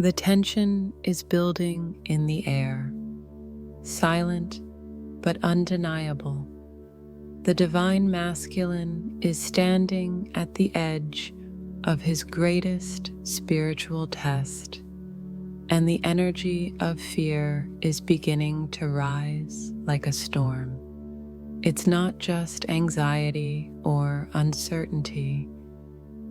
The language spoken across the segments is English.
The tension is building in the air, silent but undeniable. The divine masculine is standing at the edge of his greatest spiritual test, and the energy of fear is beginning to rise like a storm. It's not just anxiety or uncertainty.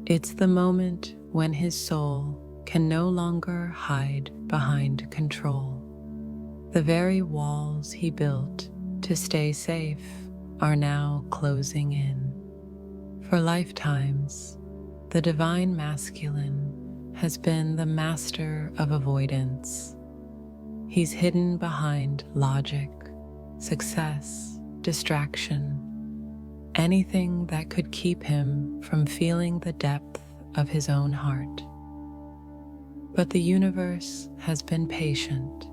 It's the moment when his soul can no longer hide behind control. The very walls he built to stay safe are now closing in. For lifetimes, the divine masculine has been the master of avoidance. He's hidden behind logic, success, distraction, anything that could keep him from feeling the depth of his own heart. But the universe has been patient,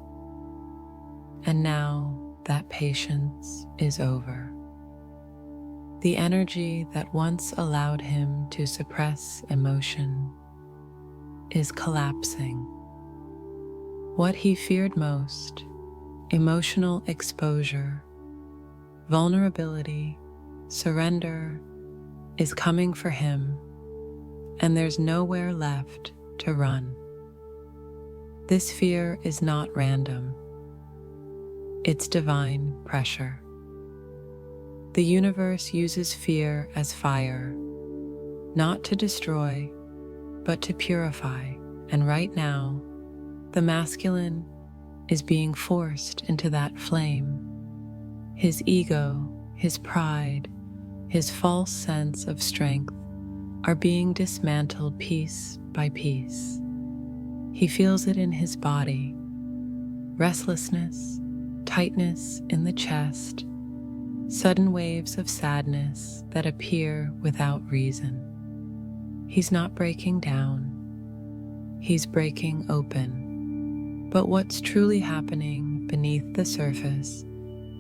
and now that patience is over. The energy that once allowed him to suppress emotion is collapsing. What he feared most, emotional exposure, vulnerability, surrender, is coming for him, and there's nowhere left to run. This fear is not random. It's divine pressure. The universe uses fear as fire, not to destroy, but to purify. And right now, the masculine is being forced into that flame. His ego, his pride, his false sense of strength are being dismantled piece by piece. He feels it in his body: restlessness, tightness in the chest, sudden waves of sadness that appear without reason. He's not breaking down, he's breaking open. But what's truly happening beneath the surface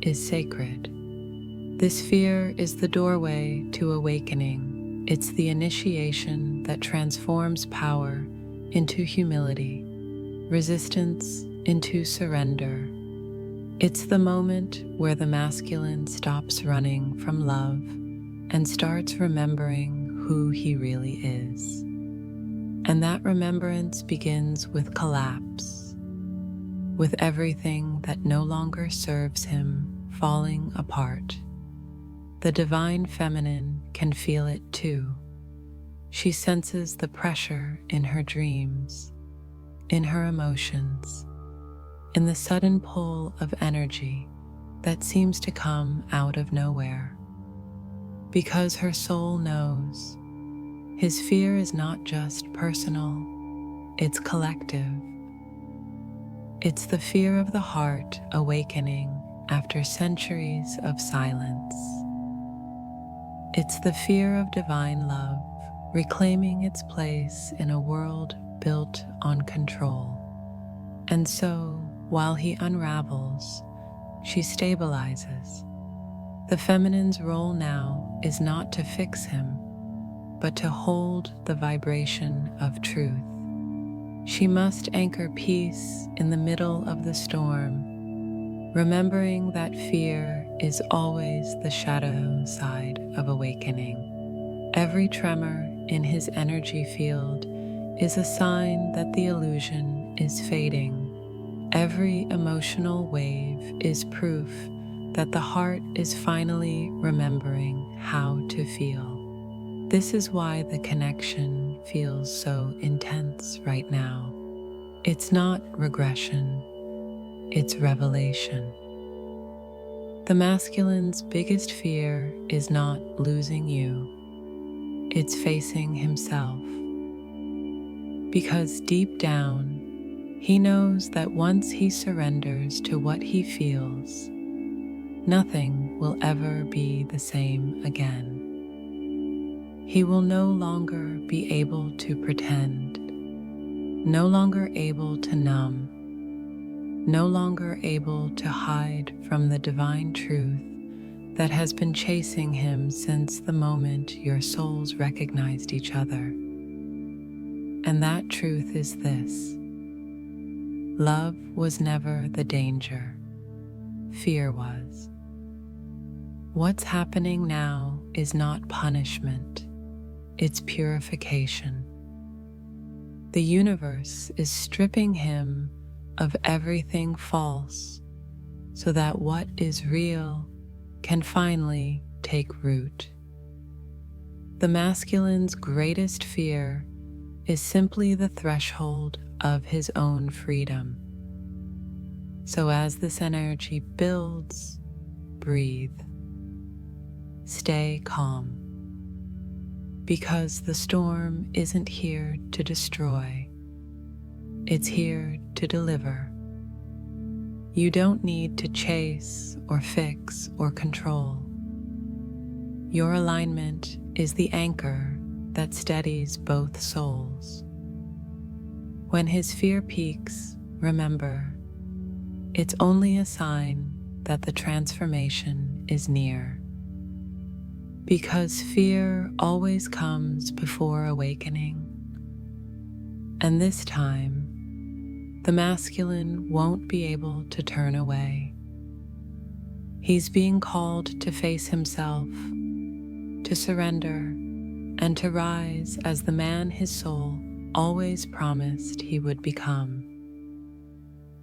is sacred. This fear is the doorway to awakening. It's the initiation that transforms power into humility, resistance into surrender. It's the moment where the masculine stops running from love and starts remembering who he really is. And that remembrance begins with collapse, with everything that no longer serves him falling apart. The divine feminine can feel it too. She senses the pressure in her dreams, in her emotions, in the sudden pull of energy that seems to come out of nowhere. Because her soul knows his fear is not just personal, it's collective. It's the fear of the heart awakening after centuries of silence. It's the fear of divine love reclaiming its place in a world built on control. And so, while he unravels, she stabilizes. The feminine's role now is not to fix him, but to hold the vibration of truth. She must anchor peace in the middle of the storm, remembering that fear is always the shadow side of awakening. Every tremor in his energy field is a sign that the illusion is fading. Every emotional wave is proof that the heart is finally remembering how to feel. This is why the connection feels so intense right now. It's not regression, it's revelation. The masculine's biggest fear is not losing you, it's facing himself. Because deep down, he knows that once he surrenders to what he feels, nothing will ever be the same again. He will no longer be able to pretend, no longer able to numb, no longer able to hide from the divine truth that has been chasing him since the moment your souls recognized each other. And that truth is this: Love was never the danger, fear was. What's happening now is not punishment, it's purification. The universe is stripping him of everything false so that what is real can finally take root. The masculine's greatest fear is simply the threshold of his own freedom. So as this energy builds, breathe. Stay calm. Because the storm isn't here to destroy, it's here to deliver. You don't need to chase or fix or control. Your alignment is the anchor that steadies both souls. When his fear peaks, remember, it's only a sign that the transformation is near. Because fear always comes before awakening. And this time, the masculine won't be able to turn away. He's being called to face himself, to surrender, and to rise as the man his soul always promised he would become.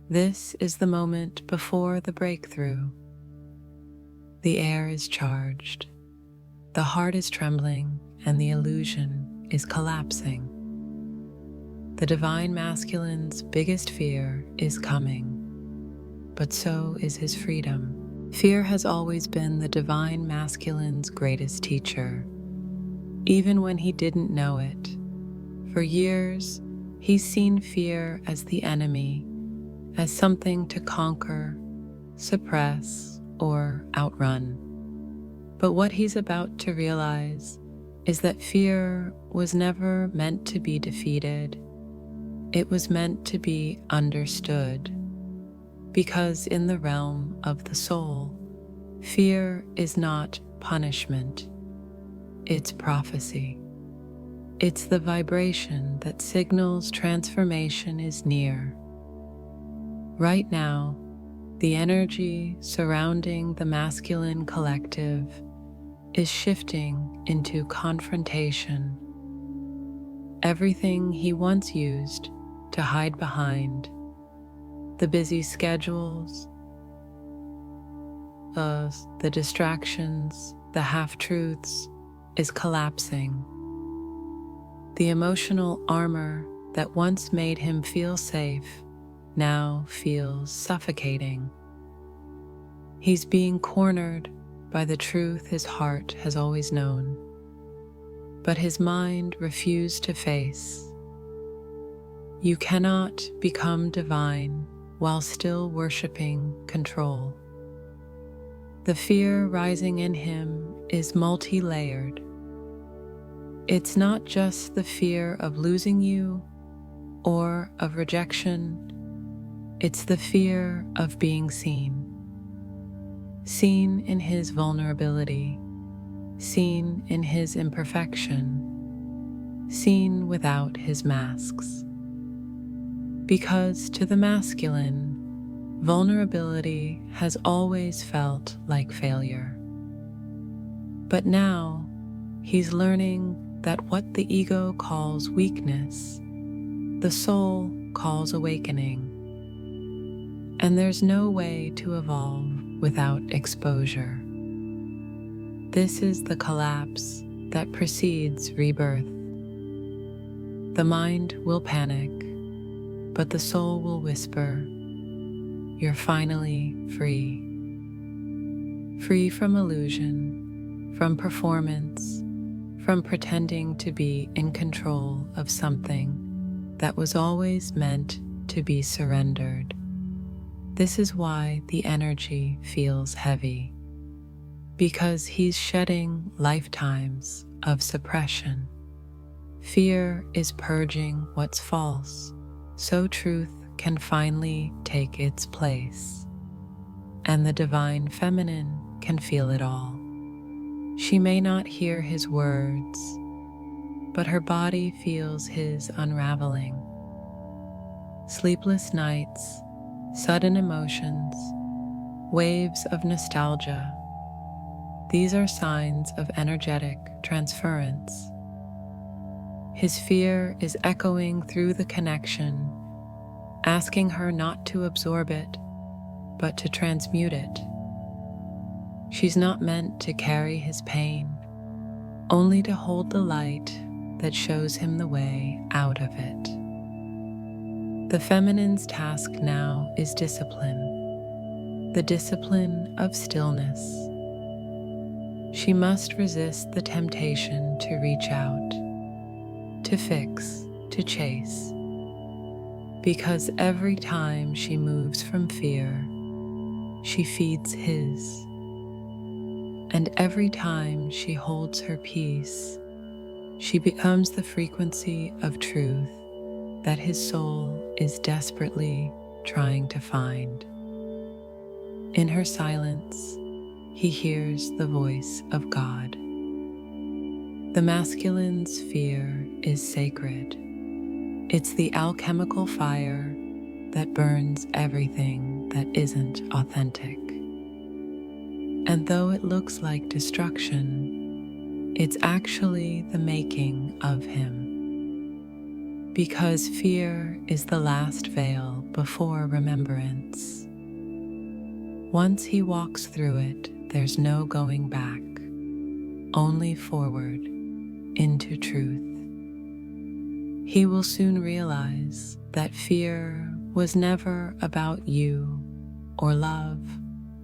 This is the moment before the breakthrough. The air is charged. The heart is trembling and the illusion is collapsing. The divine masculine's biggest fear is coming, but so is his freedom. Fear has always been the divine masculine's greatest teacher, even when he didn't know it. For years, he's seen fear as the enemy, as something to conquer, suppress, or outrun. But what he's about to realize is that fear was never meant to be defeated. It was meant to be understood. Because in the realm of the soul, fear is not punishment. It's prophecy. It's the vibration that signals transformation is near. Right now, the energy surrounding the masculine collective is shifting into confrontation. Everything he once used to hide behind, the busy schedules, the distractions, the half-truths, is collapsing. The emotional armor that once made him feel safe now feels suffocating. He's being cornered by the truth his heart has always known, but his mind refused to face. You cannot become divine while still worshiping control. The fear rising in him is multi-layered. It's not just the fear of losing you or of rejection. It's the fear of being seen. Seen in his vulnerability, seen in his imperfection, seen without his masks. Because to the masculine, vulnerability has always felt like failure. But now, he's learning that what the ego calls weakness, the soul calls awakening. And there's no way to evolve without exposure. This is the collapse that precedes rebirth. The mind will panic, but the soul will whisper, "You're finally free." Free from illusion, from performance, from pretending to be in control of something that was always meant to be surrendered. This is why the energy feels heavy, because he's shedding lifetimes of suppression. Fear is purging what's false, so truth can finally take its place, and the divine feminine can feel it all. She may not hear his words, but her body feels his unraveling. sleepless nights, sudden emotions, waves of nostalgia. These are signs of energetic transference. His fear is echoing through the connection, asking her not to absorb it, but to transmute it. She's not meant to carry his pain, only to hold the light that shows him the way out of it. The feminine's task now is discipline, the discipline of stillness. She must resist the temptation to reach out, to fix, to chase, because every time she moves from fear, she feeds his. And every time she holds her peace, she becomes the frequency of truth that his soul is desperately trying to find. In her silence, he hears the voice of God. The masculine's fear is sacred. It's the alchemical fire that burns everything that isn't authentic. And though it looks like destruction, it's actually the making of him. Because fear is the last veil before remembrance. Once he walks through it, there's no going back, only forward into truth. He will soon realize that fear was never about you or love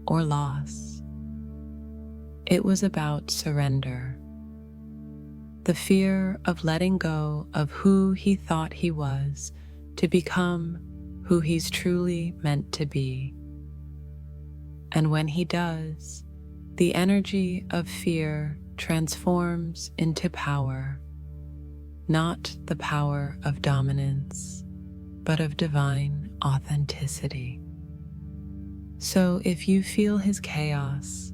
or loss. It was about surrender. The fear of letting go of who he thought he was to become who he's truly meant to be. And when he does, the energy of fear transforms into power, not the power of dominance, but of divine authenticity. So if you feel his chaos,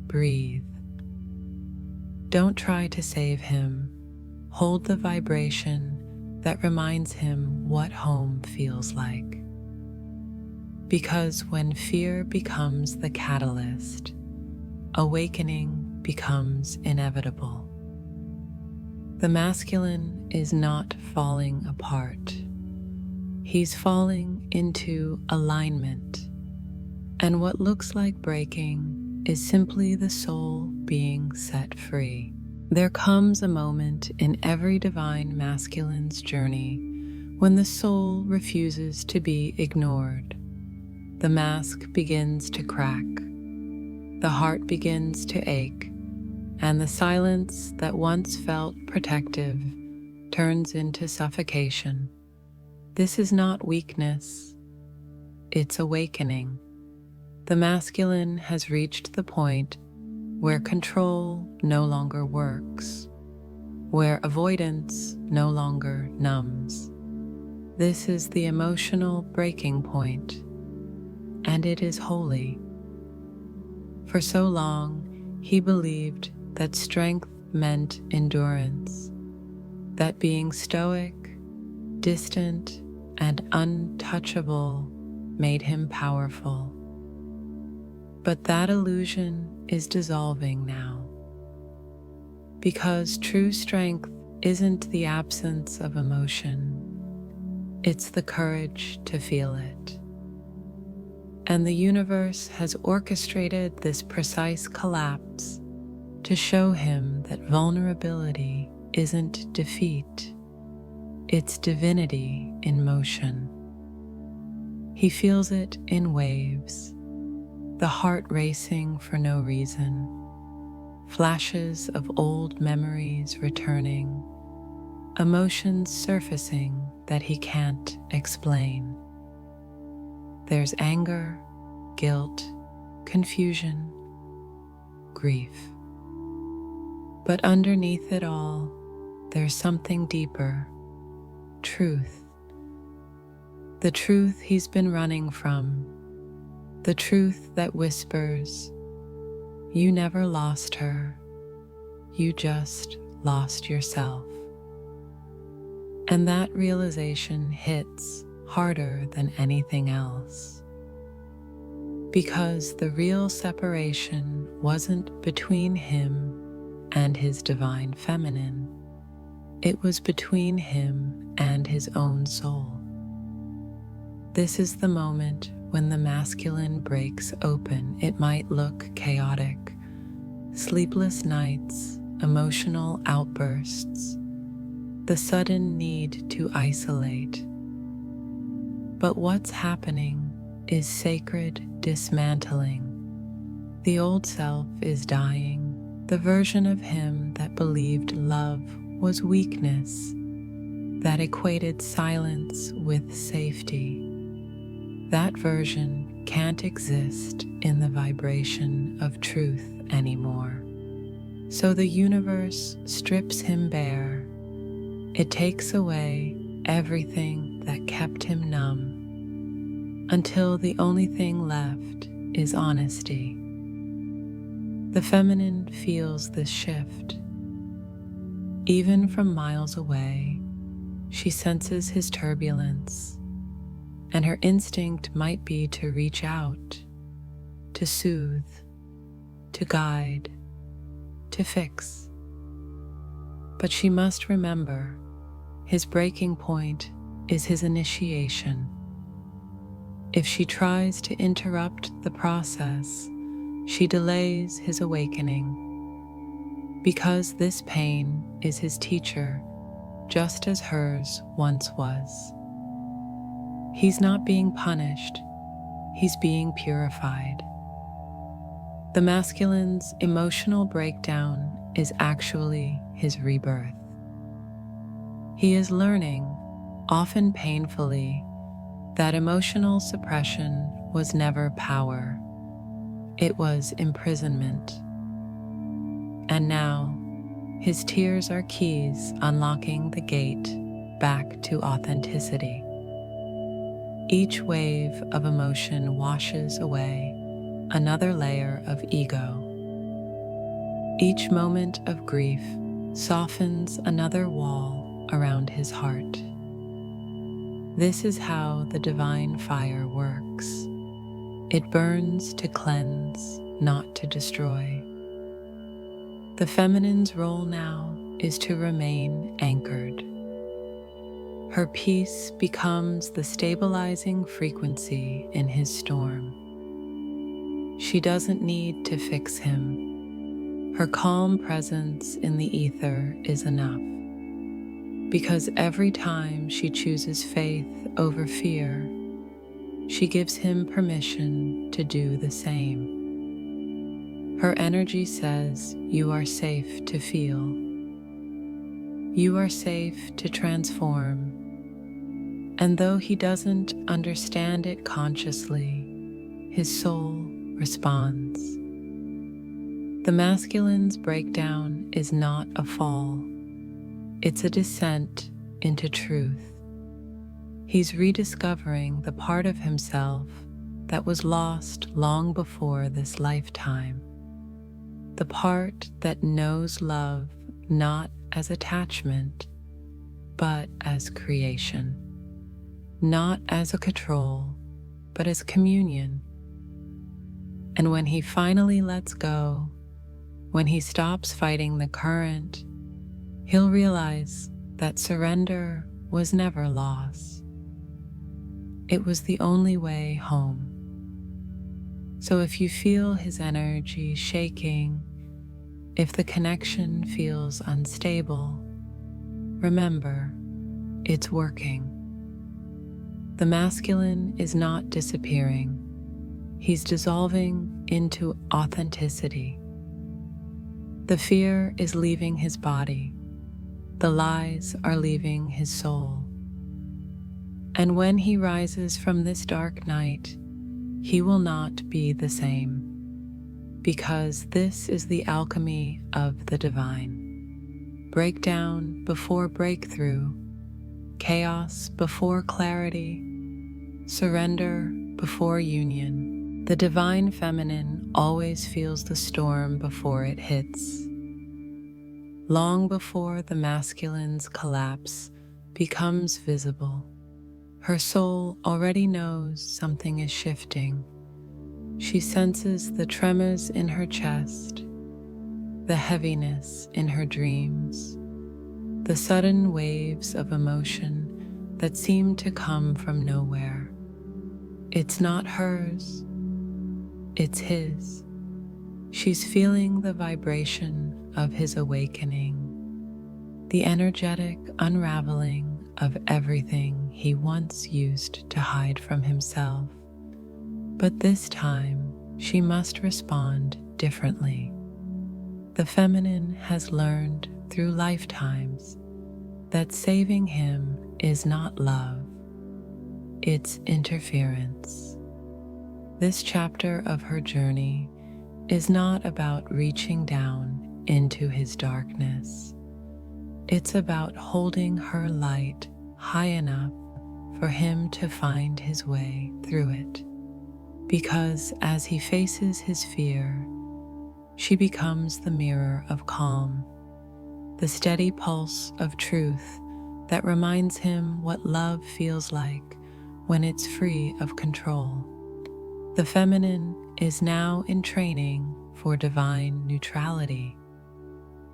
breathe. Don't try to save him. Hold the vibration that reminds him what home feels like. Because when fear becomes the catalyst, awakening becomes inevitable. The masculine is not falling apart. He's falling into alignment. And what looks like breaking is simply the soul being set free. There comes a moment in every divine masculine's journey when the soul refuses to be ignored. The mask begins to crack, the heart begins to ache, and the silence that once felt protective turns into suffocation. This is not weakness, it's awakening. The masculine has reached the point where control no longer works, where avoidance no longer numbs. This is the emotional breaking point, and it is holy. For so long, he believed that strength meant endurance, that being stoic, distant, and untouchable made him powerful. But that illusion is dissolving now, because true strength isn't the absence of emotion, it's the courage to feel it. And the universe has orchestrated this precise collapse to show him that vulnerability isn't defeat, it's divinity in motion. He feels it in waves, the heart racing for no reason, flashes of old memories returning, emotions surfacing that he can't explain. There's anger, guilt, confusion, grief. But underneath it all, there's something deeper, truth. The truth he's been running from, the truth that whispers, you never lost her, you just lost yourself. And that realization hits harder than anything else. Because the real separation wasn't between him and his divine feminine, it was between him and his own soul. This is the moment when the masculine breaks open. It might look chaotic: sleepless nights, emotional outbursts, the sudden need to isolate. But what's happening is sacred dismantling. The old self is dying, the version of him that believed love was weakness, that equated silence with safety. That version can't exist in the vibration of truth anymore. So the universe strips him bare. It takes away everything that kept him numb, until the only thing left is honesty. The feminine feels this shift. Even from miles away, she senses his turbulence, and her instinct might be to reach out, to soothe, to guide, to fix. But she must remember, his breaking point is his initiation. If she tries to interrupt the process, she delays his awakening, because this pain is his teacher, just as hers once was. He's not being punished, he's being purified. The masculine's emotional breakdown is actually his rebirth. He is learning, often painfully, that emotional suppression was never power. It was imprisonment. And now, his tears are keys unlocking the gate back to authenticity. Each wave of emotion washes away another layer of ego. Each moment of grief softens another wall around his heart. This is how the divine fire works. It burns to cleanse, not to destroy. The feminine's role now is to remain anchored. Her peace becomes the stabilizing frequency in his storm. She doesn't need to fix him. Her calm presence in the ether is enough. Because every time she chooses faith over fear, she gives him permission to do the same. Her energy says, "You are safe to feel. You are safe to transform." And though he doesn't understand it consciously, his soul responds. The masculine's breakdown is not a fall. It's a descent into truth. He's rediscovering the part of himself that was lost long before this lifetime. The part that knows love not as attachment, but as creation. Not as a control, but as communion. And when he finally lets go, when he stops fighting the current, he'll realize that surrender was never loss. It was the only way home. So if you feel his energy shaking, if the connection feels unstable, remember, it's working. The masculine is not disappearing. He's dissolving into authenticity. The fear is leaving his body. The lies are leaving his soul. And when he rises from this dark night, he will not be the same, because this is the alchemy of the divine. Breakdown before breakthrough, chaos before clarity, surrender before union. The divine feminine always feels the storm before it hits. Long before the masculine's collapse becomes visible, Her soul already knows something is shifting. She senses the tremors in her chest, the heaviness in her dreams, the sudden waves of emotion that seem to come from nowhere. It's not hers, it's his. She's feeling the vibration of his awakening, the energetic unraveling of everything he once used to hide from himself. But this time, she must respond differently. The feminine has learned through lifetimes that saving him is not love, it's interference. This chapter of her journey is not about reaching down into his darkness. It's about holding her light high enough for him to find his way through it. Because as he faces his fear, she becomes the mirror of calm, the steady pulse of truth that reminds him what love feels like when it's free of control. The feminine is now in training for divine neutrality,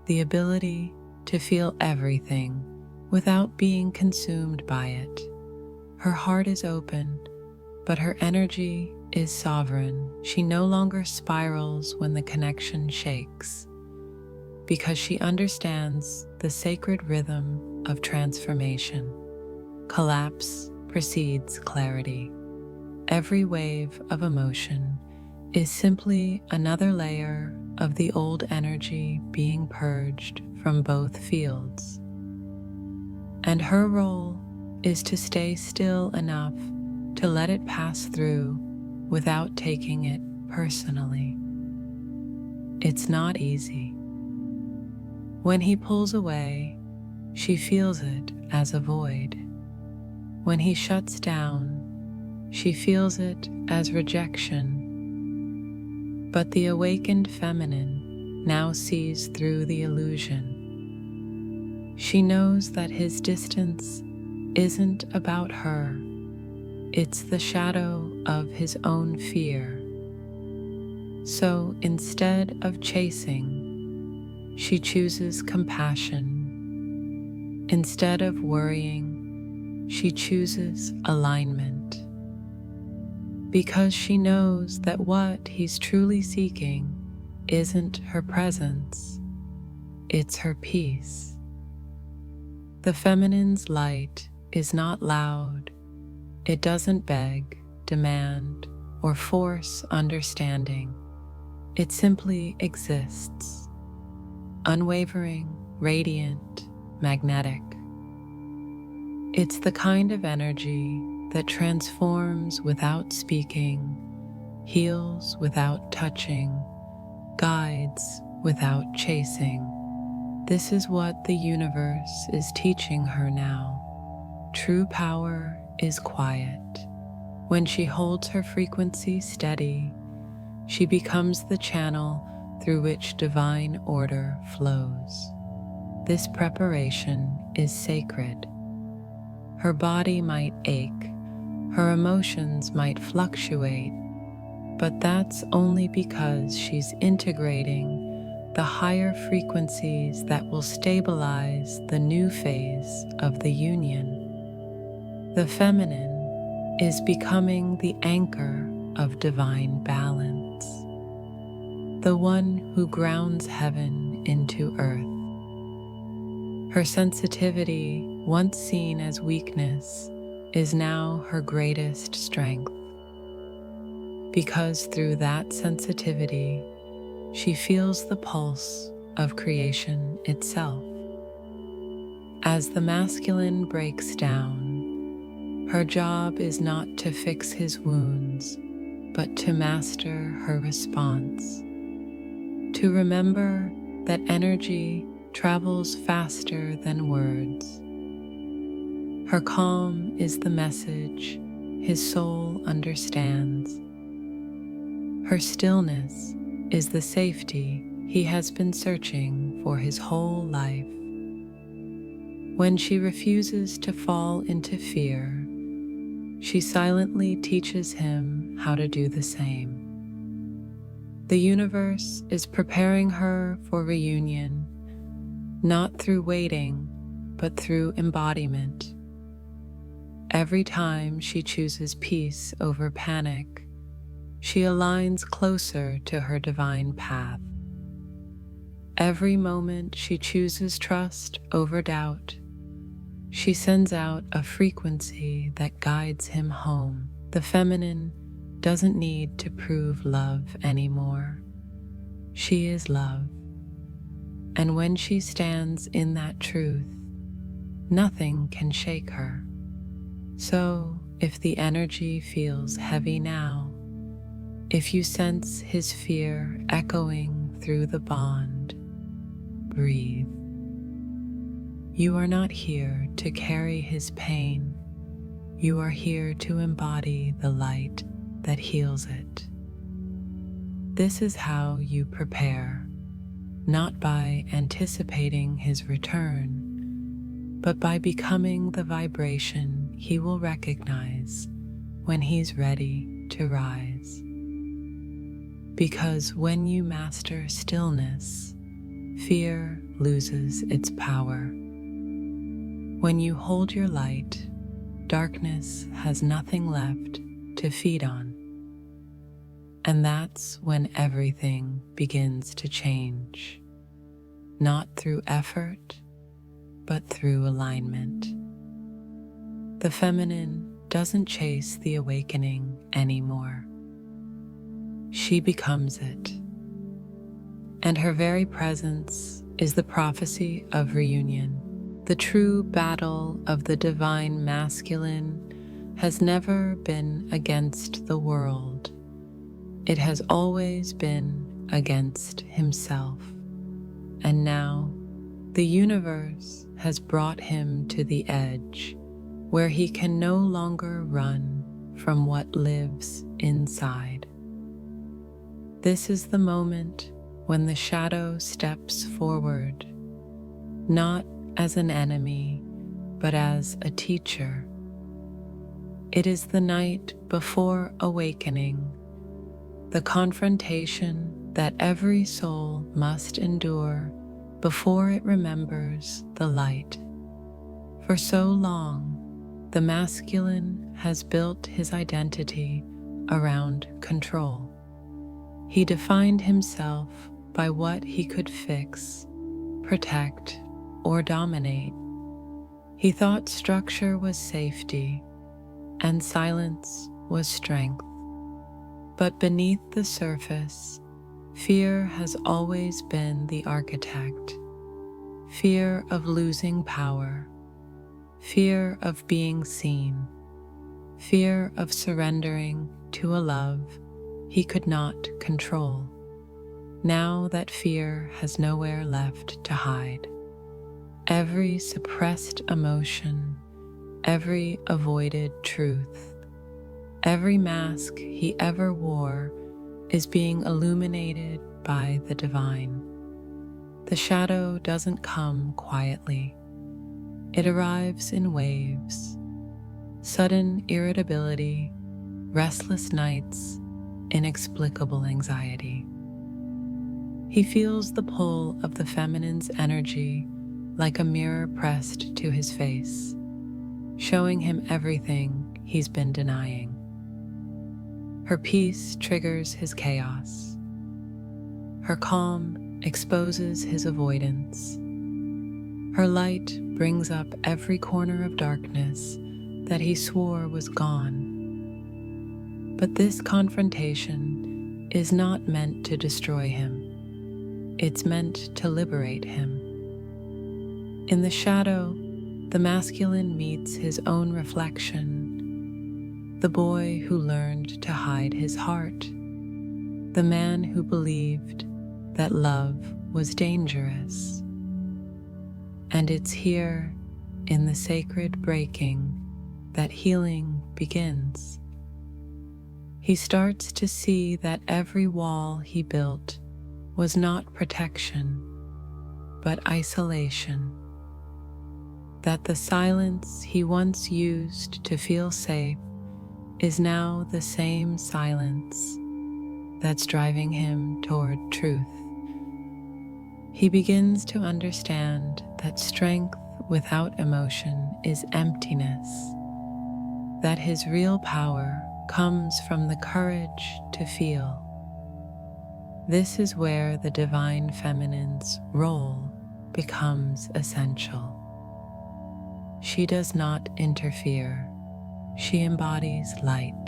the ability to feel everything without being consumed by it. Her heart is open, but her energy is sovereign. She no longer spirals when the connection shakes, because she understands the sacred rhythm of transformation. Collapse precedes clarity. Every wave of emotion is simply another layer of the old energy being purged from both fields. And her role is to stay still enough to let it pass through without taking it personally. It's not easy. When he pulls away, she feels it as a void. When he shuts down, she feels it as rejection. But the awakened feminine now sees through the illusion. She knows that his distance isn't about her. It's the shadow of his own fear. So instead of chasing, she chooses compassion. Instead of worrying, she chooses alignment. Because she knows that what he's truly seeking isn't her presence, it's her peace. The feminine's light is not loud. It doesn't beg, demand, or force understanding. It simply exists, unwavering, radiant, magnetic. It's the kind of energy that transforms without speaking, heals without touching, guides without chasing. This is what the universe is teaching her now. True power is quiet. When she holds her frequency steady, she becomes the channel through which divine order flows. This preparation is sacred. Her body might ache, her emotions might fluctuate, but that's only because she's integrating the higher frequencies that will stabilize the new phase of the union. The feminine is becoming the anchor of divine balance, the one who grounds heaven into earth. Her sensitivity, once seen as weakness, is now her greatest strength, because through that sensitivity, she feels the pulse of creation itself. As the masculine breaks down, her job is not to fix his wounds, but to master her response, to remember that energy travels faster than words. Her calm is the message his soul understands. Her stillness is the safety he has been searching for his whole life. When she refuses to fall into fear, she silently teaches him how to do the same. The universe is preparing her for reunion, not through waiting, but through embodiment. Every time she chooses peace over panic, she aligns closer to her divine path. Every moment she chooses trust over doubt, she sends out a frequency that guides him home. The feminine doesn't need to prove love anymore. She is love. And when she stands in that truth, nothing can shake her. So, if the energy feels heavy now, if you sense his fear echoing through the bond, breathe. You are not here to carry his pain. You are here to embody the light that heals it. This is how you prepare, not by anticipating his return, but by becoming the vibration he will recognize when he's ready to rise. Because when you master stillness, fear loses its power. When you hold your light, darkness has nothing left to feed on. And that's when everything begins to change, not through effort, but through alignment. The feminine doesn't chase the awakening anymore. She becomes it. And her very presence is the prophecy of reunion. The true battle of the divine masculine has never been against the world. It has always been against himself. And now, the universe has brought him to the edge where he can no longer run from what lives inside. This is the moment when the shadow steps forward, not as an enemy, but as a teacher. It is the night before awakening, the confrontation that every soul must endure before it remembers the light. For so long, the masculine has built his identity around control. He defined himself by what he could fix, protect, or dominate. He thought structure was safety and silence was strength. But beneath the surface, fear has always been the architect. Fear of losing power, fear of being seen, fear of surrendering to a love he could not control. Now that fear has nowhere left to hide, every suppressed emotion, every avoided truth, every mask he ever wore is being illuminated by the divine. The shadow doesn't come quietly. It arrives in waves, sudden irritability, restless nights, inexplicable anxiety. He feels the pull of the feminine's energy like a mirror pressed to his face, showing him everything he's been denying. Her peace triggers his chaos. Her calm exposes his avoidance. Her light brings up every corner of darkness that he swore was gone. But this confrontation is not meant to destroy him. It's meant to liberate him. In the shadow, the masculine meets his own reflection, the boy who learned to hide his heart, the man who believed that love was dangerous. And it's here, in the sacred breaking, that healing begins. He starts to see that every wall he built was not protection, but isolation. That the silence he once used to feel safe is now the same silence that's driving him toward truth. He begins to understand that strength without emotion is emptiness, that his real power comes from the courage to feel. This is where the divine feminine's role becomes essential. She does not interfere, she embodies light.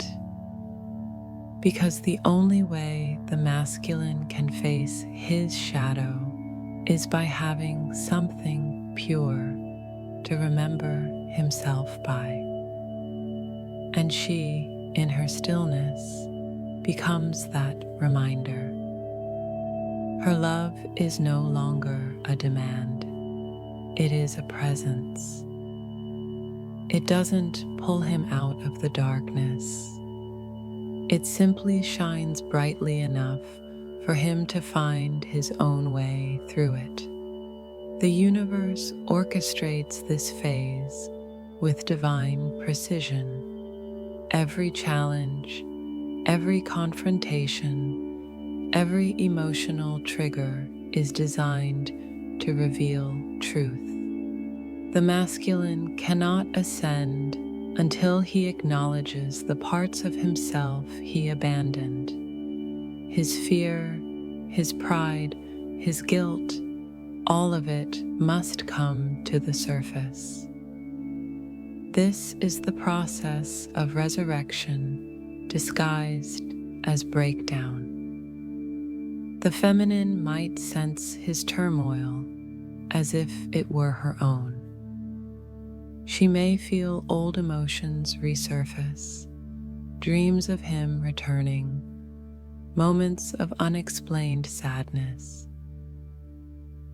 Because the only way the masculine can face his shadow is by having something pure to remember himself by. And she, in her stillness, becomes that reminder. Her love is no longer a demand, it is a presence. It doesn't pull him out of the darkness. It simply shines brightly enough for him to find his own way through it. The universe orchestrates this phase with divine precision. Every challenge, every confrontation, every emotional trigger is designed to reveal truth. The masculine cannot ascend until he acknowledges the parts of himself he abandoned. His fear, his pride, his guilt, all of it must come to the surface. This is the process of resurrection disguised as breakdown. The feminine might sense his turmoil as if it were her own. She may feel old emotions resurface, dreams of him returning, moments of unexplained sadness.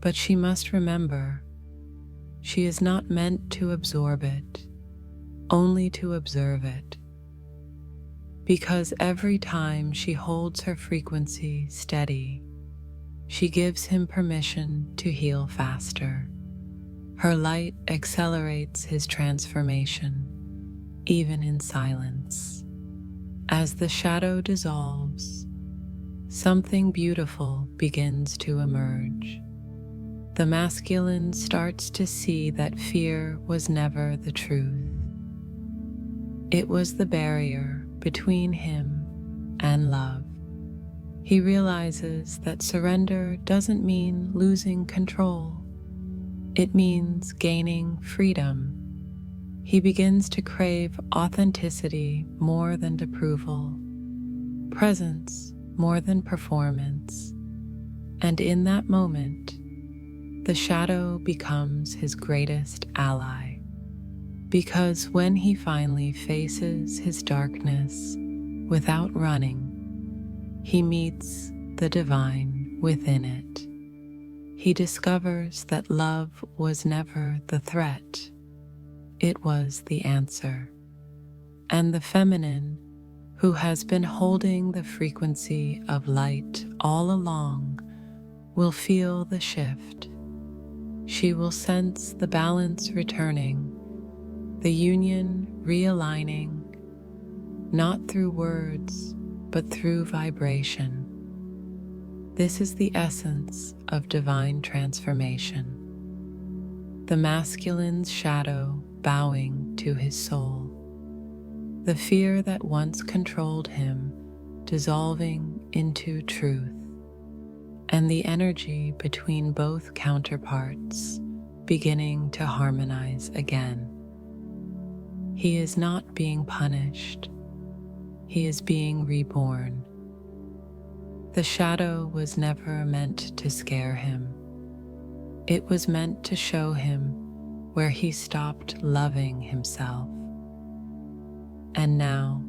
But she must remember, she is not meant to absorb it, only to observe it. Because every time she holds her frequency steady, she gives him permission to heal faster. Her light accelerates his transformation, even in silence. As the shadow dissolves, something beautiful begins to emerge. The masculine starts to see that fear was never the truth. It was the barrier between him and love. He realizes that surrender doesn't mean losing control. It means gaining freedom. He begins to crave authenticity more than approval, presence more than performance. And in that moment, the shadow becomes his greatest ally. Because when he finally faces his darkness without running, he meets the divine within it. He discovers that love was never the threat, it was the answer. And the feminine, who has been holding the frequency of light all along, will feel the shift. She will sense the balance returning, the union realigning, not through words, but through vibration. This is the essence of divine transformation. The masculine's shadow bowing to his soul. The fear that once controlled him dissolving into truth. And the energy between both counterparts beginning to harmonize again. He is not being punished. He is being reborn. The shadow was never meant to scare him. It was meant to show him where he stopped loving himself. And now,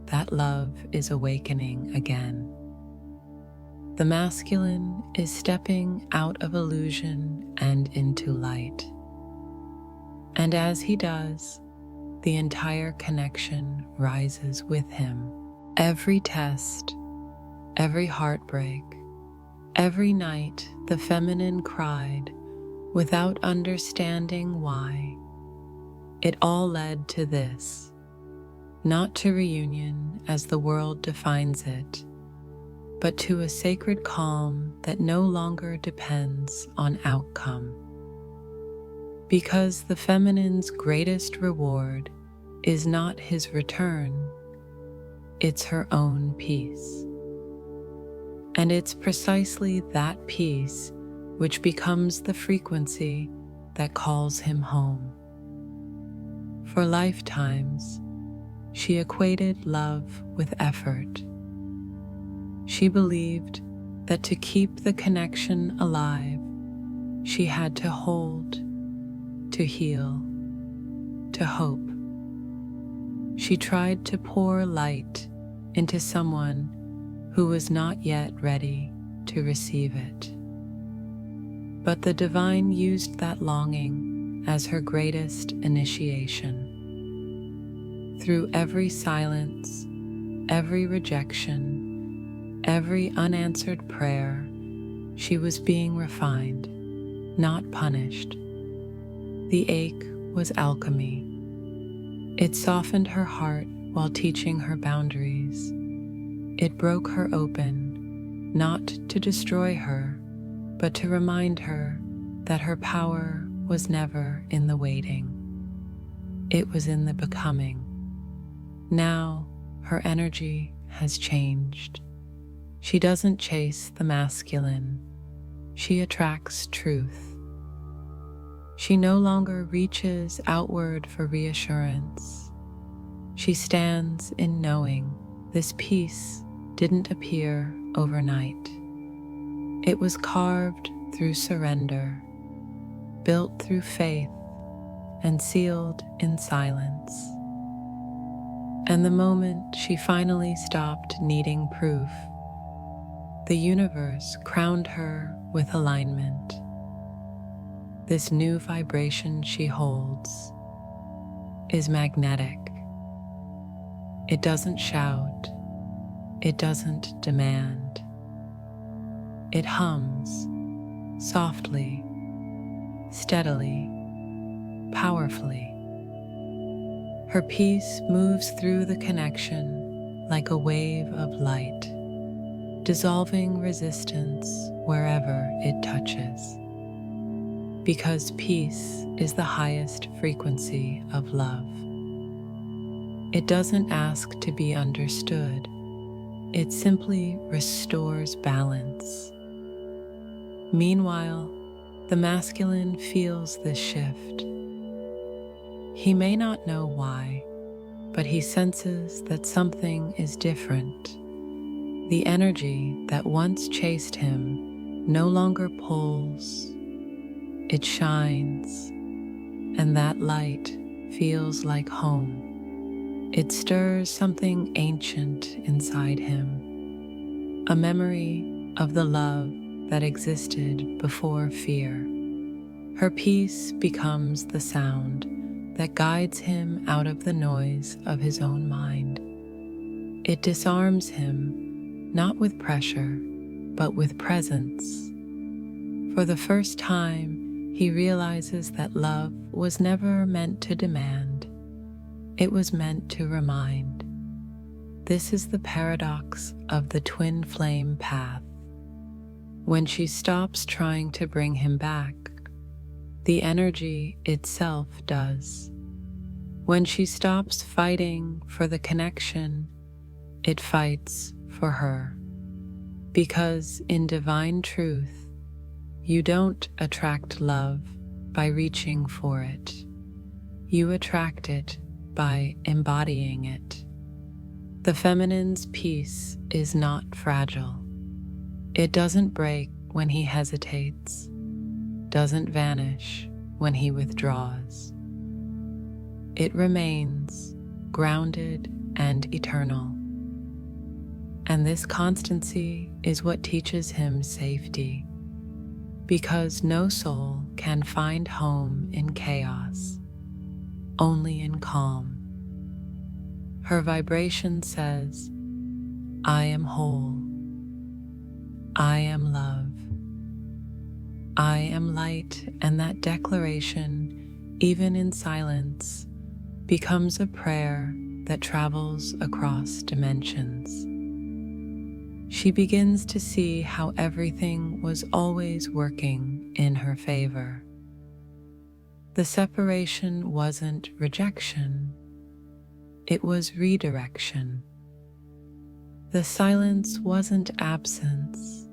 that love is awakening again. The masculine is stepping out of illusion and into light. And as he does, the entire connection rises with him. Every test, every heartbreak, every night the feminine cried without understanding why. It all led to this. not to reunion as the world defines it, but to a sacred calm that no longer depends on outcome. Because the feminine's greatest reward is not his return, it's her own peace. And it's precisely that peace which becomes the frequency that calls him home. For lifetimes, she equated love with effort. She believed that to keep the connection alive, she had to hold, to heal, to hope. She tried to pour light into someone who was not yet ready to receive it. But the divine used that longing as her greatest initiation. Through every silence, every rejection, every unanswered prayer, she was being refined, not punished. The ache was alchemy. It softened her heart while teaching her boundaries. It broke her open, not to destroy her, but to remind her that her power was never in the waiting. It was in the becoming. Now, her energy has changed. She doesn't chase the masculine. She attracts truth. She no longer reaches outward for reassurance. She stands in knowing this peace didn't appear overnight. It was carved through surrender, built through faith, and sealed in silence. And the moment she finally stopped needing proof, the universe crowned her with alignment. This new vibration she holds is magnetic. It doesn't shout. It doesn't demand. It hums softly, steadily, powerfully. Her peace moves through the connection like a wave of light, dissolving resistance wherever it touches. Because peace is the highest frequency of love. It doesn't ask to be understood. It simply restores balance. Meanwhile, the masculine feels this shift. He may not know why, but he senses that something is different. The energy that once chased him no longer pulls. It shines, and that light feels like home. It stirs something ancient inside him, a memory of the love that existed before fear. Her peace becomes the sound that guides him out of the noise of his own mind. It disarms him, not with pressure, but with presence. For the first time, he realizes that love was never meant to demand. It was meant to remind. This is the paradox of the twin flame path. When she stops trying to bring him back, the energy itself does. When she stops fighting for the connection, it fights for her. Because in divine truth, you don't attract love by reaching for it. You attract it by embodying it. The feminine's peace is not fragile. It doesn't break when he hesitates, doesn't vanish when he withdraws. It remains grounded and eternal. And this constancy is what teaches him safety, because no soul can find home in chaos, only in calm. Her vibration says, I am whole. I am love. I am light, and that declaration, even in silence, becomes a prayer that travels across dimensions. She begins to see how everything was always working in her favor. The separation wasn't rejection, it was redirection. The silence wasn't absence,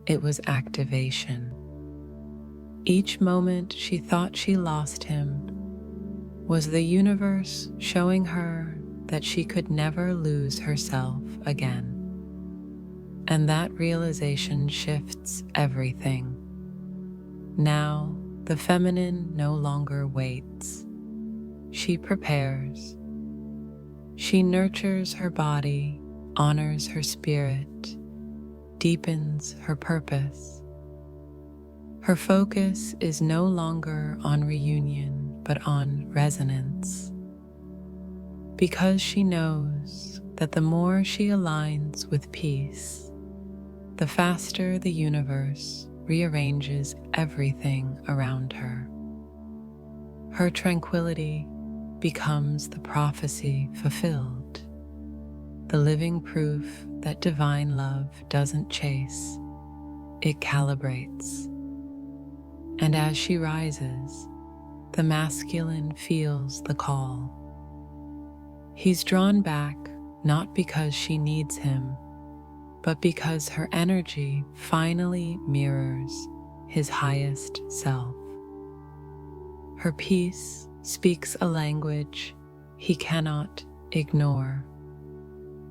it was activation. Each moment she thought she lost him was the universe showing her that she could never lose herself again. And that realization shifts everything. Now, the feminine no longer waits. She prepares. She nurtures her body, honors her spirit, deepens her purpose. Her focus is no longer on reunion, but on resonance. Because she knows that the more she aligns with peace, the faster the universe rearranges everything around her. Her tranquility becomes the prophecy fulfilled, the living proof that divine love doesn't chase, it calibrates. And as she rises, the masculine feels the call. He's drawn back not because she needs him, but because her energy finally mirrors his highest self. Her peace speaks a language he cannot ignore.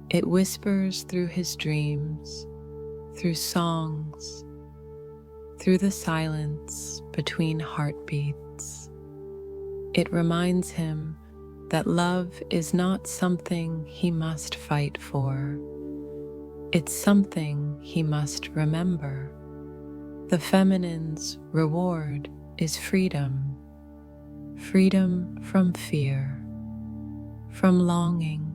It whispers through his dreams, through songs, through the silence between heartbeats. It reminds him that love is not something he must fight for. It's something he must remember. The feminine's reward is freedom. Freedom from fear, from longing,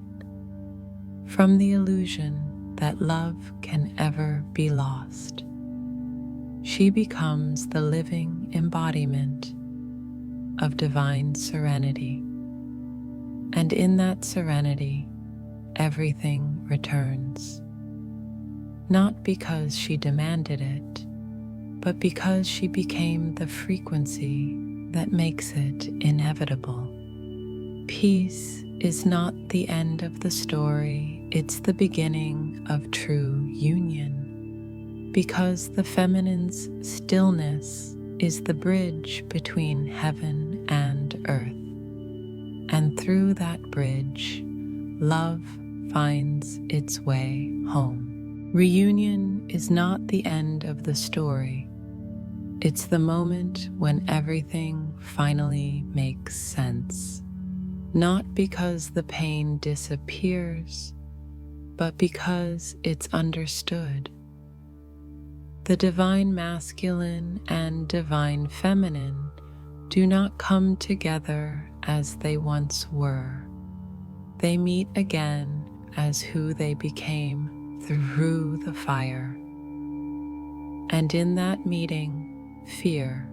from the illusion that love can ever be lost. She becomes the living embodiment of divine serenity. And in that serenity, everything returns. Not because she demanded it, but because she became the frequency that makes it inevitable. Peace is not the end of the story, it's the beginning of true union. Because the feminine's stillness is the bridge between heaven and earth. And through that bridge, love finds its way home. Reunion is not the end of the story. It's the moment when everything finally makes sense. Not because the pain disappears, but because it's understood. The divine masculine and divine feminine do not come together as they once were. They meet again as who they became through the fire. And in that meeting, fear,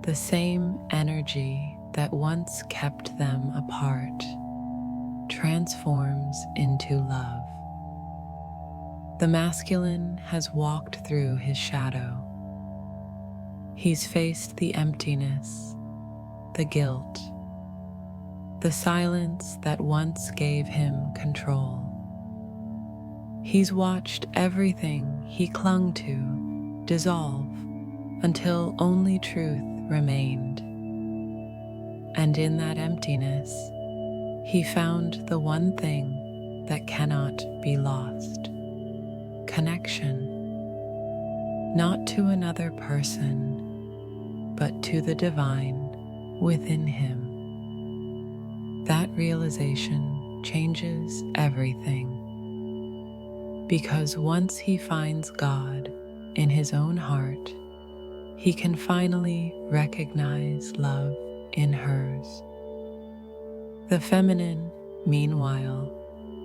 the same energy that once kept them apart, transforms into love. The masculine has walked through his shadow. He's faced the emptiness, the guilt, the silence that once gave him control. He's watched everything he clung to dissolve until only truth remained. And in that emptiness, he found the one thing that cannot be lost: connection, not to another person, but to the divine within him. That realization changes everything, because once he finds God in his own heart, he can finally recognize love in hers. The feminine, meanwhile,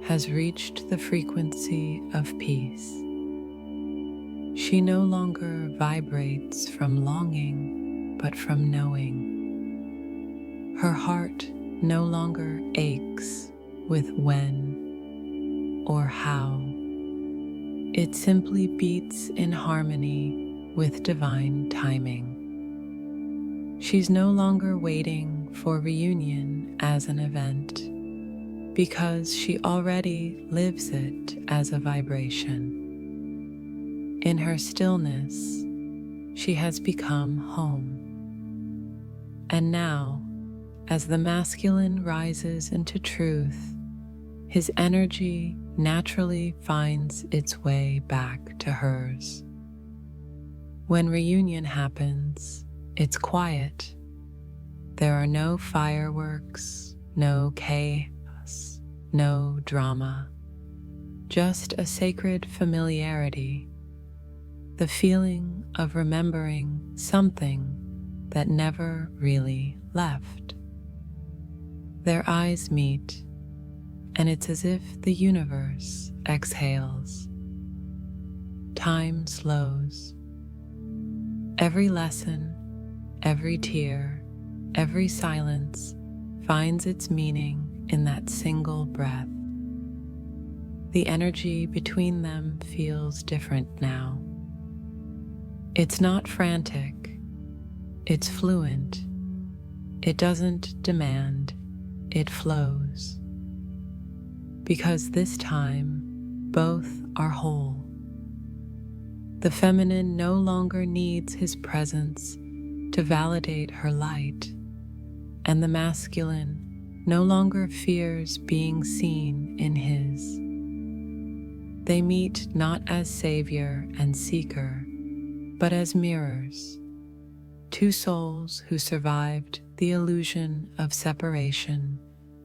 has reached the frequency of peace. She no longer vibrates from longing, but from knowing. Her heart no longer aches with when or how. It simply beats in harmony with divine timing. She's no longer waiting for reunion as an event, because she already lives it as a vibration. In her stillness, she has become home. And now, as the masculine rises into truth, his energy naturally finds its way back to hers. When reunion happens, it's quiet. There are no fireworks, no chaos, no drama, just a sacred familiarity, the feeling of remembering something that never really left. Their eyes meet, and it's as if the universe exhales. Time slows. Every lesson, every tear, every silence finds its meaning in that single breath. The energy between them feels different now. It's not frantic, it's fluent. It doesn't demand, it flows. Because this time, both are whole. The feminine no longer needs his presence to validate her light, and the masculine no longer fears being seen in his. They meet not as savior and seeker, but as mirrors, two souls who survived the illusion of separation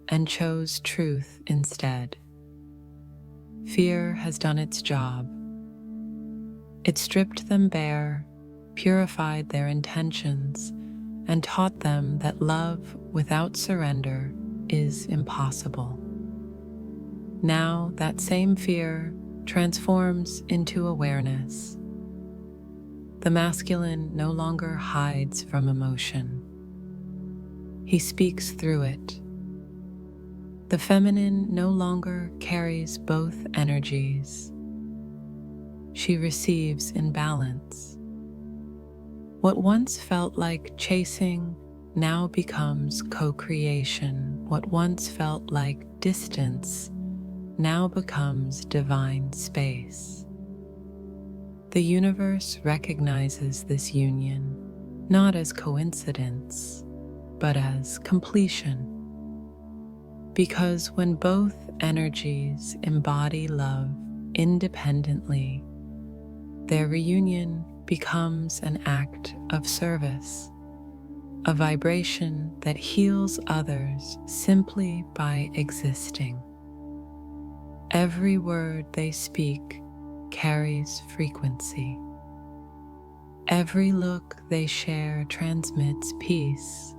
and chose truth instead. Fear has done its job. It stripped them bare, purified their intentions, and taught them that love without surrender is impossible. Now that same fear transforms into awareness. The masculine no longer hides from emotion. He speaks through it. The feminine no longer carries both energies. She receives in balance. What once felt like chasing now becomes co-creation. What once felt like distance now becomes divine space. The universe recognizes this union not as coincidence, but as completion. Because when both energies embody love independently, their reunion becomes an act of service, a vibration that heals others simply by existing. Every word they speak carries frequency. Every look they share transmits peace.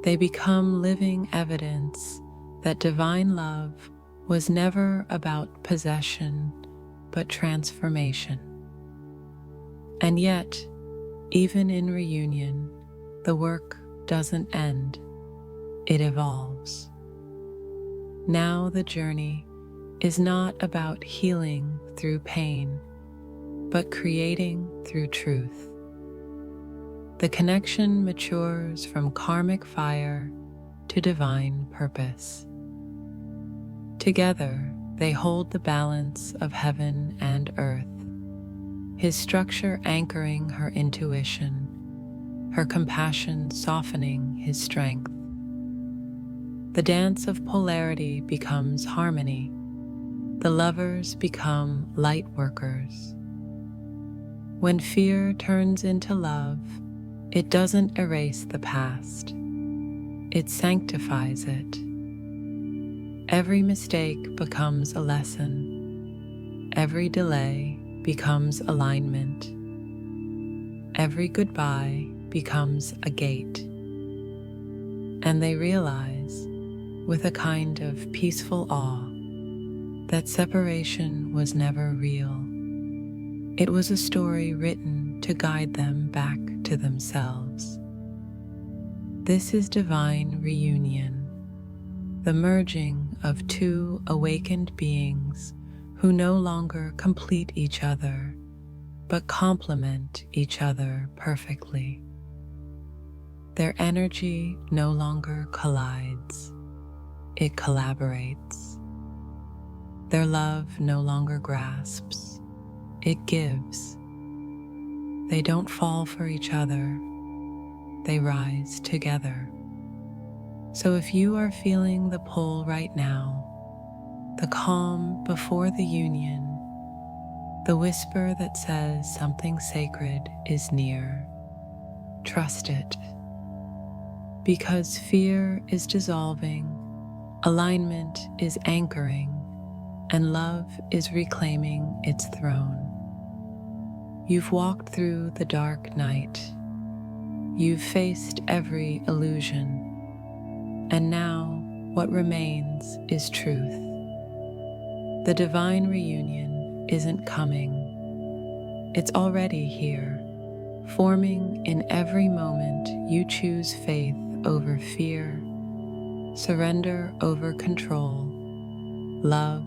They become living evidence that divine love was never about possession, but transformation. And yet, even in reunion, the work doesn't end, it evolves. Now the journey is not about healing through pain, but creating through truth. The connection matures from karmic fire to divine purpose. Together, they hold the balance of heaven and earth, his structure anchoring her intuition, her compassion softening his strength. The dance of polarity becomes harmony. The lovers become light workers. When fear turns into love, it doesn't erase the past. It sanctifies it. Every mistake becomes a lesson. Every delay becomes alignment. Every goodbye becomes a gate. And they realize, with a kind of peaceful awe, that separation was never real. It was a story written to guide them back to themselves. This is divine reunion, the merging of two awakened beings who no longer complete each other, but complement each other perfectly. Their energy no longer collides, it collaborates. Their love no longer grasps, it gives. They don't fall for each other, they rise together. So if you are feeling the pull right now, the calm before the union, the whisper that says something sacred is near, trust it. Because fear is dissolving, alignment is anchoring, and love is reclaiming its throne. You've walked through the dark night. You've faced every illusion. And now what remains is truth. The divine reunion isn't coming. It's already here, forming in every moment you choose faith over fear, surrender over control, love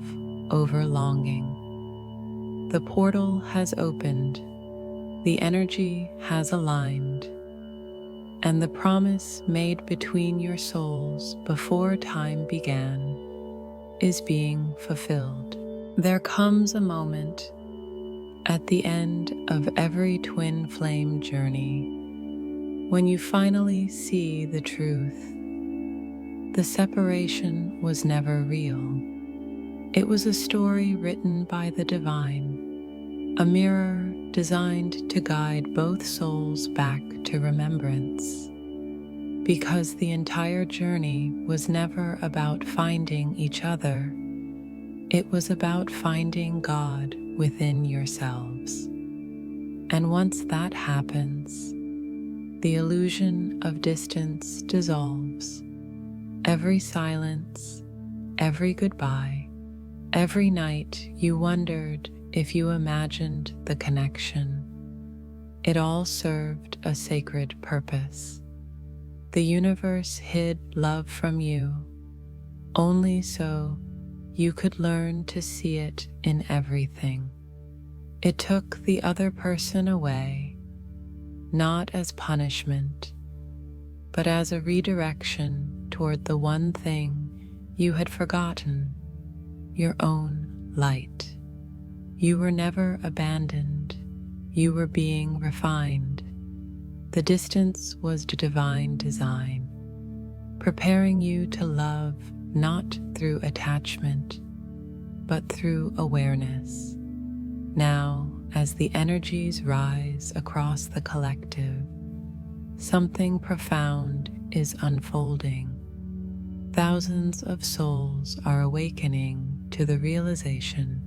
over longing. The portal has opened, the energy has aligned, and the promise made between your souls before time began is being fulfilled. There comes a moment at the end of every twin flame journey when you finally see the truth. The separation was never real. It was a story written by the divine, a mirror designed to guide both souls back to remembrance. Because the entire journey was never about finding each other, it was about finding God within yourselves. And once that happens, the illusion of distance dissolves. Every silence, every goodbye, every night you wondered if you imagined the connection, it all served a sacred purpose. The universe hid love from you, only so you could learn to see it in everything. It took the other person away, not as punishment, but as a redirection toward the one thing you had forgotten, your own light. You were never abandoned, you were being refined. The distance was divine design, preparing you to love not through attachment, but through awareness. Now, as the energies rise across the collective, something profound is unfolding. Thousands of souls are awakening to the realization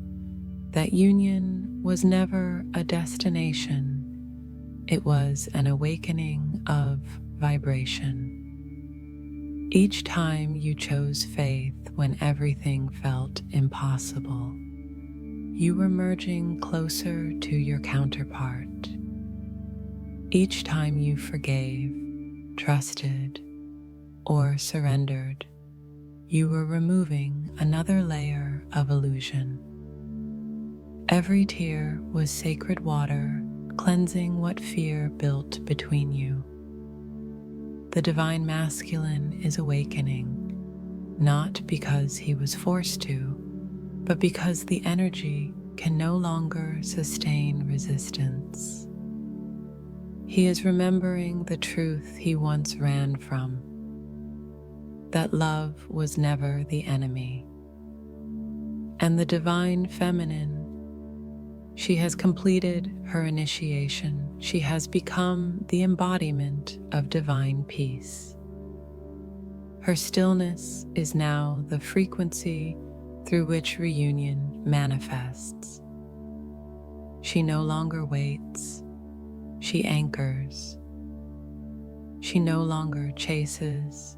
that union was never a destination. It was an awakening of vibration. Each time you chose faith when everything felt impossible, you were merging closer to your counterpart. Each time you forgave, trusted, or surrendered, you were removing another layer of illusion. Every tear was sacred water, cleansing what fear built between you. The divine masculine is awakening, not because he was forced to, but because the energy can no longer sustain resistance. He is remembering the truth he once ran from, that love was never the enemy. And the divine feminine, she has completed her initiation. She has become the embodiment of divine peace. Her stillness is now the frequency through which reunion manifests. She no longer waits, she anchors. She no longer chases,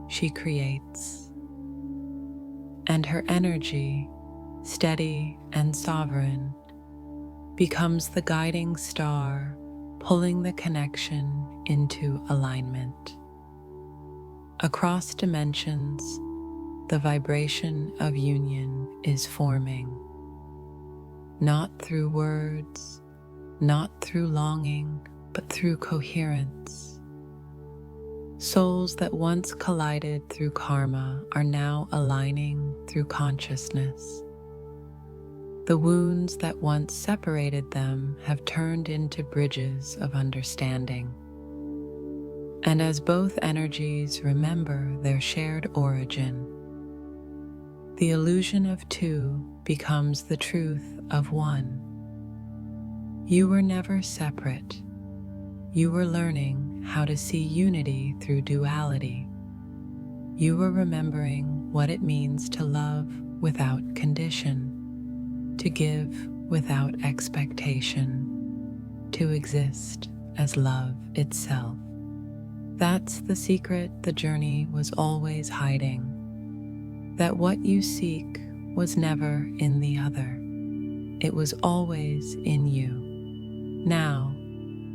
she creates. And her energy, steady and sovereign, becomes the guiding star, pulling the connection into alignment. Across dimensions, the vibration of union is forming, not through words, not through longing, but through coherence. Souls that once collided through karma are now aligning through consciousness. The wounds that once separated them have turned into bridges of understanding. And as both energies remember their shared origin, the illusion of two becomes the truth of one. You were never separate. You were learning how to see unity through duality. You were remembering what it means to love without condition, to give without expectation, to exist as love itself. That's the secret the journey was always hiding, that what you seek was never in the other. It was always in you. Now,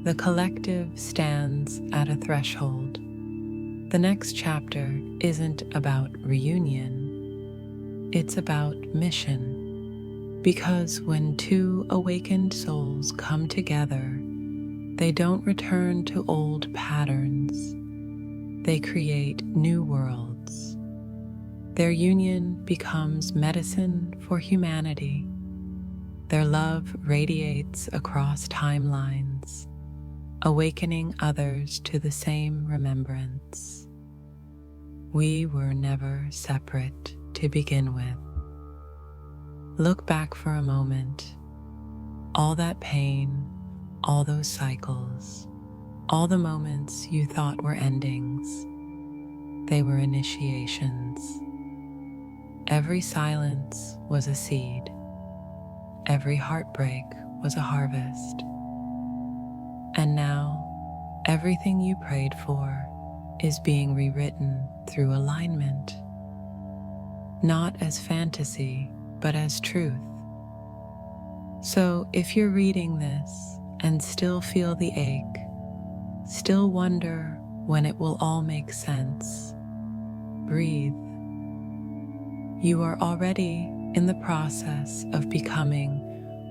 the collective stands at a threshold. The next chapter isn't about reunion, it's about mission. Because when two awakened souls come together, they don't return to old patterns. They create new worlds. Their union becomes medicine for humanity. Their love radiates across timelines, awakening others to the same remembrance. We were never separate to begin with. Look back for a moment. All that pain, all those cycles, all the moments you thought were endings, they were initiations. Every silence was a seed. Every heartbreak was a harvest. And now, everything you prayed for is being rewritten through alignment, not as fantasy, but as truth. So if you're reading this and still feel the ache, still wonder when it will all make sense, breathe. You are already in the process of becoming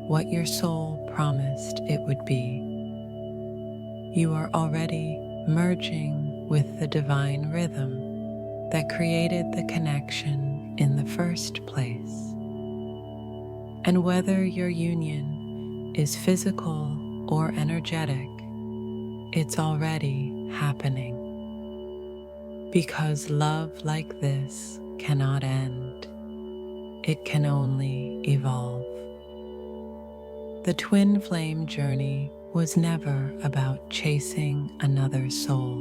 what your soul promised it would be. You are already merging with the divine rhythm that created the connection in the first place. And whether your union is physical or energetic, it's already happening. Because love like this cannot end. It can only evolve. The twin flame journey was never about chasing another soul.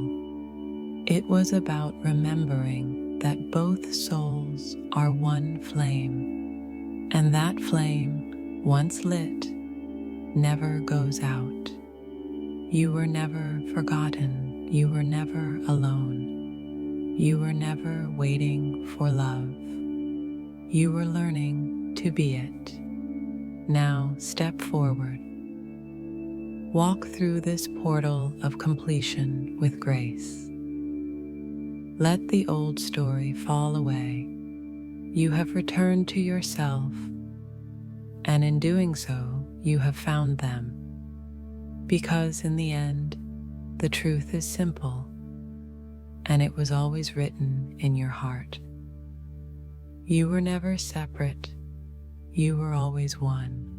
It was about remembering that both souls are one flame, and that flame, once lit, never goes out. You were never forgotten. You were never alone. You were never waiting for love. You were learning to be it. Now step forward. Walk through this portal of completion with grace. Let the old story fall away. You have returned to yourself, and in doing so, you have found them. Because in the end, the truth is simple, and it was always written in your heart. You were never separate. You were always one.